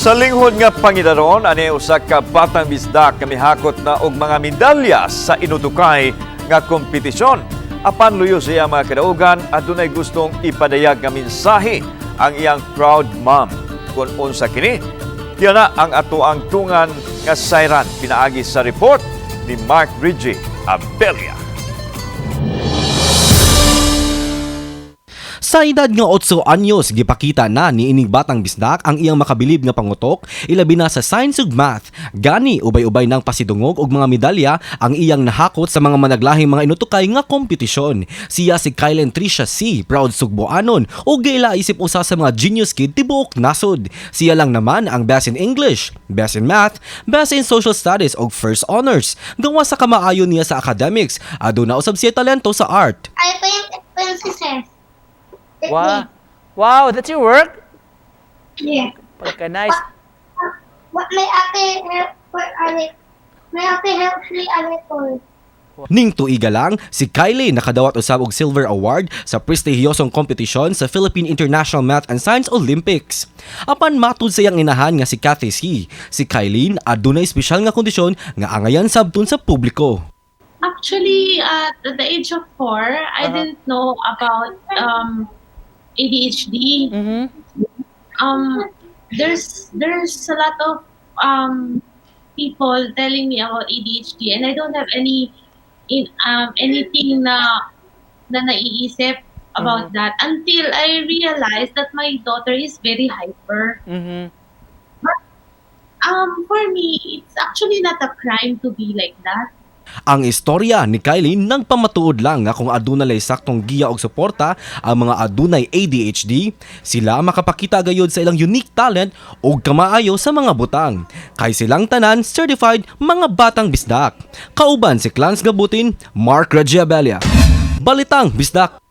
Sa linghod nga Pangidaron, ani usa ka batang bisdak kami hakot na og mga medalya sa inutukay nga kompetisyon. Apan luyo siya mga kadaugan at dunay gustong ipadayag nga mensahe ang iyang proud mom. Kung unsa kini, yan na ang atoang tungan nga sayran pinaagi sa report ni Mark Reggie Abella. Sa edad nga 8 anyos, gipakita na ni ining batang bisdak ang iyang makabilib nga pangutok, ilabi na sa science ug math. Gani ubay-ubay nang pasidungog og mga medalya ang iyang nahakot sa mga managlahing mga inutukay nga kompetisyon. Siya si Kylen Tricia C, proud Sugboanon, ug giila isip usa sa mga genius kid tibuok nasod. Siya lang naman ang best in English, best in math, best in social studies ug first honors. Gawa sa kamaayo niya sa academics, aduna usab siya talento sa art. I paint si Seth. Wow. Wow, that's your work? Yeah. Pagka nice. What may ate help me a little. Ning tuiga lang, si Kylie nakadawat usab og silver award sa prestihiyosong kompetisyon sa Philippine International Math and Science Olympics. Apan matud sa iyang inahan nga si Kathy C, si Kylie adunay espesyal nga kondisyon nga angayan sabton sa publiko. Actually, at the age of 4, I didn't know about ADHD. There's a lot of people telling me about ADHD, and I don't have anything na naiisip about that until I realized that my daughter is very hyper. But for me, it's actually not a crime to be like that. Ang istorya ni Kylie nagpamatuod lang nga kung adunay saktong giya og suporta ang mga adunay ADHD, sila makapakita gayud sa ilang unique talent ug kamaayo sa mga butang. Kay silang tanan certified mga batang bisdak. Kauban si Clarence Gabutin, Mark Reggie Abella. Balitang Bisdak.